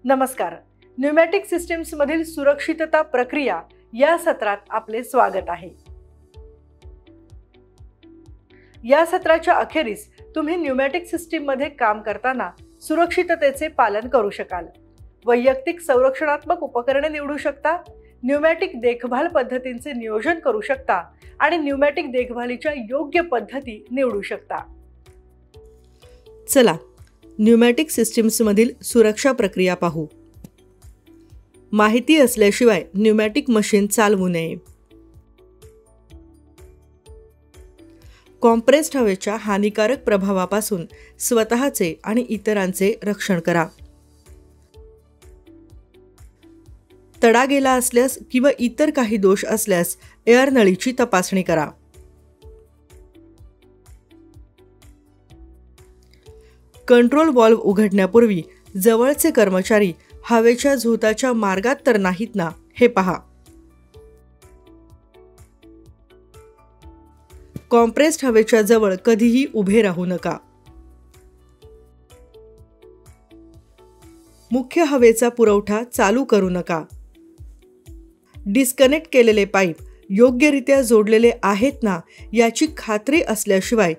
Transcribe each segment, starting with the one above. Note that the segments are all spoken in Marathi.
नमस्कार. न्यूमॅटिक सिस्टीम्स मधील सुरक्षितता प्रक्रिया या सत्रात आपले स्वागत आहे. या सत्राच्या अखेरीस तुम्ही न्यूमॅटिक सिस्टीम मध्ये काम करताना सुरक्षिततेचे पालन करू शकाल. वैयक्तिक संरक्षणात्मक उपकरणे निवडू शकता, न्यूमॅटिक देखभाल पद्धतींचे नियोजन करू शकता आणि न्यूमॅटिक देखभालीच्या योग्य पद्धती निवडू शकता. चला न्यूमॅटिक सिस्टीम्समधील सुरक्षा प्रक्रिया पाहू. माहिती असल्याशिवाय न्यूमॅटिक मशीन चालवू नये. कॉम्प्रेस्ड हवेच्या हानिकारक प्रभावापासून स्वतःचे आणि इतरांचे रक्षण करा. तडा गेला असल्यास किंवा इतर काही दोष असल्यास एअर नळीची तपासणी करा. कंट्रोल व्हॉल्व्ह उघडण्यापूर्वी जवळचे कर्मचारी हवेच्या झोताच्या मार्गात तर नाहीत ना हे पहा. कॉम्प्रेस्ड हवेच्या जवळ कधीही उभे राहू नका. मुख्य हवेचा पुरवठा चालू करू नका. डिस्कनेक्ट केलेले पाईप योग्यरित्या जोडलेले आहेत ना याची खात्री असल्याशिवाय,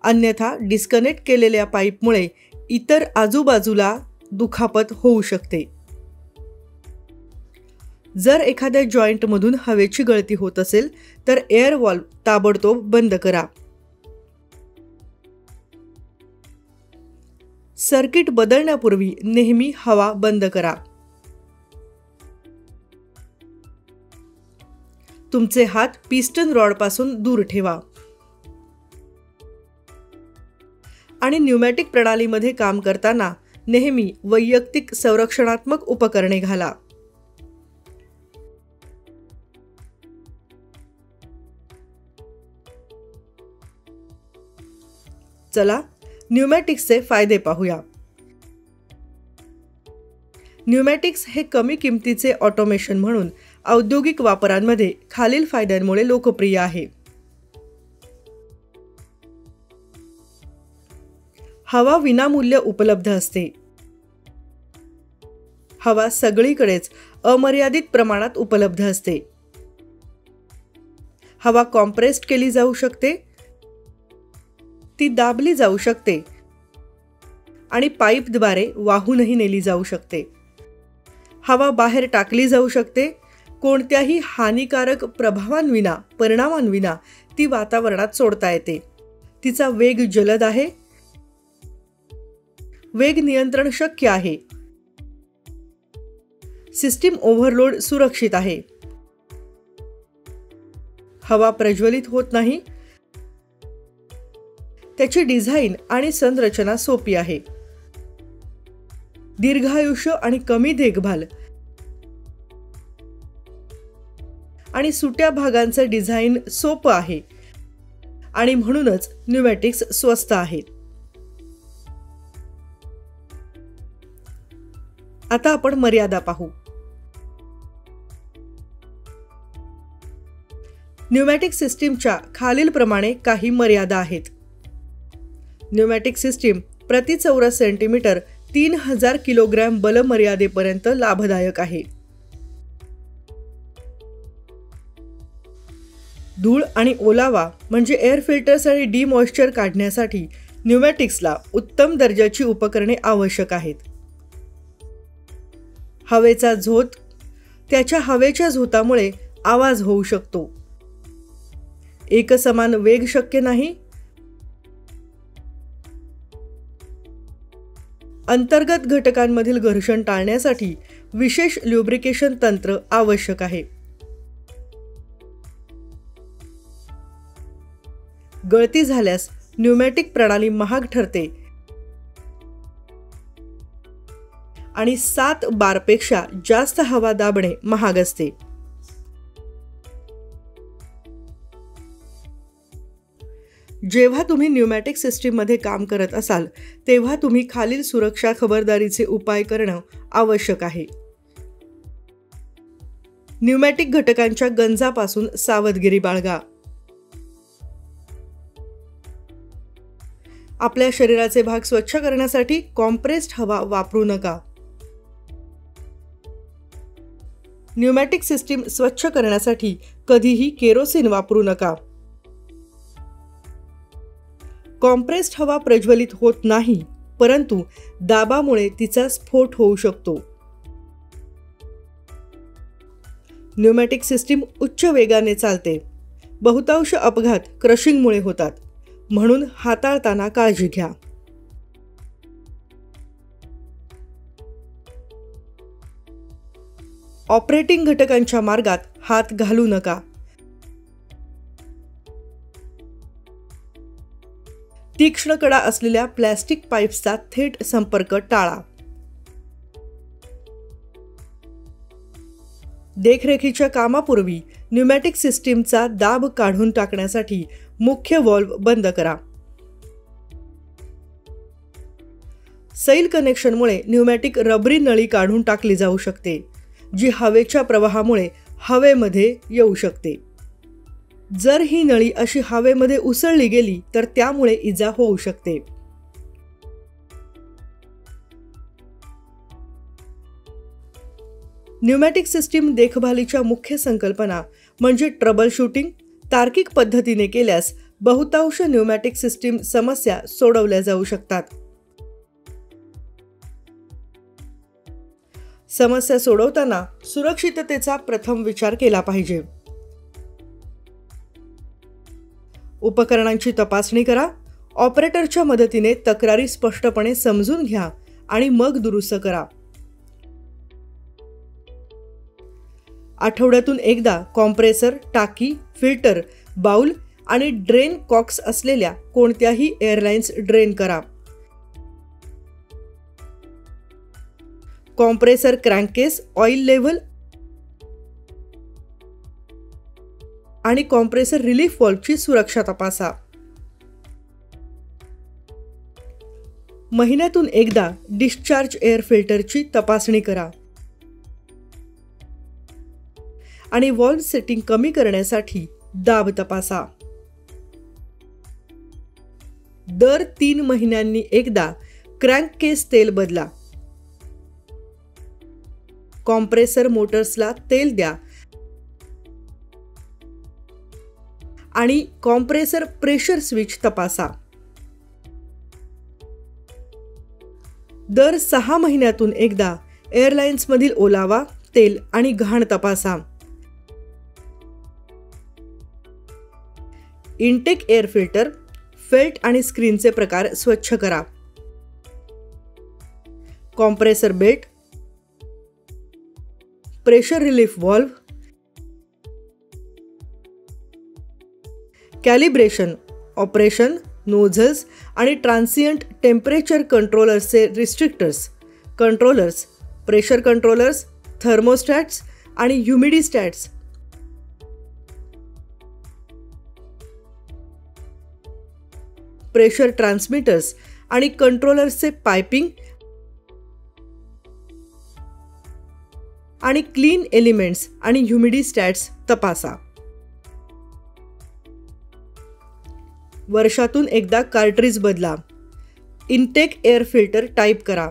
अन्यथा डिस्कनेक्ट केलेल्या पाईपमुळे इतर आजूबाजूला दुखापत होऊ शकते. जर एखाद्या जॉईंटमधून हवेची गळती होत असेल तर एअर व्हॉल्व्ह ताबडतोब बंद करा. सर्किट बदलण्यापूर्वी नेहमी हवा बंद करा. तुमचे हात पिस्टन रॉडपासून दूर ठेवा आणि न्यूमॅटिक प्रणालीमध्ये काम करताना नेहमी वैयक्तिक संरक्षणात्मक उपकरणे घाला. चला न्यूमॅटिक्सचे फायदे पाहूया. न्यूमॅटिक्स हे कमी किमतीचे ऑटोमेशन म्हणून औद्योगिक वापरांमध्ये खालील फायद्यांमुळे लोकप्रिय आहे. हवा विनामूल्य उपलब्ध असते. हवा सगळीकडेच अमर्यादित प्रमाणात उपलब्ध असते. हवा कॉम्प्रेस्ड केली जाऊ शकते, ती दाबली जाऊ शकते आणि पाईपद्वारे वाहूनही नेली जाऊ शकते. हवा बाहेर टाकली जाऊ शकते. कोणत्याही हानिकारक परिणामांविना ती वातावरणात सोडता येते. तिचा वेग जलद आहे. वेग नियंत्रण शक्य आहे. सिस्टीम ओव्हरलोड सुरक्षित आहे. हवा प्रज्वलित होत नाही. त्याची डिझाईन आणि संरचना सोपी आहे. दीर्घायुष्य आणि कमी देखभाल आणि सुट्या भागांचं डिझाईन सोपं आहे आणि म्हणूनच न्यूमॅटिक्स स्वस्त आहेत. आता आपण मर्यादा पाहू. न्यूमॅटिक सिस्टीमच्या खालीलप्रमाणे काही मर्यादा आहेत. न्यूमॅटिक सिस्टीम प्रति चौरस सेंटीमीटर 3000 किलोग्रॅम बल मर्यादेपर्यंत लाभदायक आहे. धूळ आणि ओलावा म्हणजे एअर फिल्टर्स आणि डिमॉइश्चर काढण्यासाठी न्यूमॅटिक्सला उत्तम दर्जाची उपकरणे आवश्यक आहेत. हवेचा झोत, त्याच्या हवेच्या झोतामुळे आवाज होऊ शकतो. एकसमान वेग शक्य नाही. अंतर्गत घटकांमधील घर्षण टाळण्यासाठी विशेष ल्युब्रिकेशन तंत्र आवश्यक आहे. गळती झाल्यास न्यूमॅटिक प्रणाली महाग ठरते आणि 7 बारपेक्षा जास्त हवा दाबणे महाग असते. जेव्हा तुम्ही न्यूमॅटिक सिस्टीममध्ये काम करत असाल तेव्हा तुम्ही खालील सुरक्षा खबरदारीचे उपाय करणं आवश्यक आहे. न्यूमॅटिक घटकांच्या गंजापासून सावधगिरी बाळगा. आपल्या शरीराचे भाग स्वच्छ करण्यासाठी कॉम्प्रेस्ड हवा वापरू नका. न्यूमॅटिक सिस्टीम स्वच्छ करण्यासाठी कधीही केरोसिन वापरू नका. कॉम्प्रेस्ड हवा प्रज्वलित होत नाही, परंतु दाबामुळे तिचा स्फोट होऊ शकतो. न्यूमॅटिक सिस्टीम उच्च वेगाने चालते. बहुतांश अपघात क्रशिंगमुळे होतात, म्हणून हाताळताना काळजी घ्या. ऑपरेटिंग घटकांच्या मार्गात हात घालू नका. तीक्ष्ण कडा असलेल्या प्लॅस्टिक पाईप्सचा थेट संपर्क टाळा. देखरेखीच्या कामापूर्वी न्यूमॅटिक सिस्टीमचा दाब काढून टाकण्यासाठी मुख्य व्हॉल्व्ह बंद करा. सैल कनेक्शनमुळे न्यूमॅटिक रबरी नळी काढून टाकली जाऊ शकते, जी हवेच्या प्रवाहामुळे हवेमध्ये येऊ शकते. जर ही नळी अशी हवेमध्ये उसळली गेली तर त्यामुळे इजा होऊ शकते. न्यूमॅटिक सिस्टीम देखभालीच्या मुख्य संकल्पना म्हणजे ट्रबल शूटिंग. तार्किक पद्धतीने केल्यास बहुतांश न्यूमॅटिक सिस्टीम समस्या सोडवल्या जाऊ शकतात. समस्या सोडवताना सुरक्षिततेचा प्रथम विचार केला पाहिजे. उपकरणांची तपासणी करा. ऑपरेटरच्या मदतीने तक्रारी स्पष्टपणे समजून घ्या आणि मग दुरुस्त करा. आठवड्यातून एकदा कॉम्प्रेसर, टाकी, फिल्टर, बाउल आणि ड्रेन कॉक्स असलेल्या कोणत्याही एअरलाइन्स ड्रेन करा. कॉम्प्रेसर क्रँकेस, ऑइल लेव्हल आणि कॉम्प्रेसर रिलीफ व्हॉल्व्हची सुरक्षा तपासा. महिन्यातून एकदा डिस्चार्ज एअर फिल्टरची तपासणी करा आणि व्हॉल्व्ह सेटिंग कमी करण्यासाठी दाब तपासा. दर 3 महिन्यांनी एकदा क्रँककेस तेल बदला. कॉम्प्रेसर मोटर्सला तेल द्या आणि कॉम्प्रेसर प्रेशर स्विच तपासा. दर 6 महिन्यातून एकदा एअरलाइन्समधील ओलावा, तेल आणि घाण तपासा. इनटेक एअर फिल्टर, फेल्ट आणि स्क्रीनचे प्रकार स्वच्छ करा. Compressor belt, pressure relief valve, calibration, operation, nozzles आणि ट्रान्सिएंट टेम्परेचर कंट्रोलर्सचे restrictors, controllers, pressure controllers, thermostats आणि ह्युमिडिस्टॅट्स. प्रेशर ट्रान्समीटर्स आणि कंट्रोलर्सचे पाइपिंग आणि क्लीन एलिमेंट्स आणि ह्युमिडिस्टॅट्स तपासा. वर्षातून एकदा कार्ट्रिज बदला. इनटेक एअर फिल्टर टाईप करा.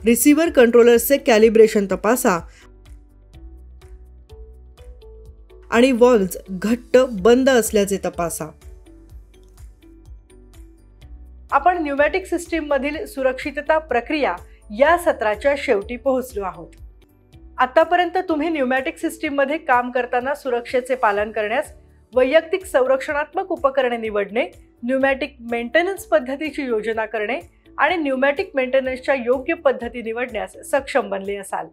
रिसिव्हर कंट्रोलर्सचे कॅलिब्रेशन तपासा आणि व्हॉल्व्ह्ज घट्ट बंद असल्याचे तपासा. आपण न्यूमॅटिक सिस्टीम मधील सुरक्षितता प्रक्रिया या सत्राच्या शेवटी पोहोचलो आहोत. आतापर्यंत तुम्ही न्यूमॅटिक सिस्टीम मध्ये काम करताना सुरक्षेचे पालन करण्यास, वैयक्तिक संरक्षणात्मक उपकरणे निवडणे, न्यूमॅटिक मेंटेनन्स पद्धतीची योजना करणे आणि न्यूमॅटिक मेंटेनन्सच्या योग्य पद्धती निवडण्यास सक्षम बनले असाल.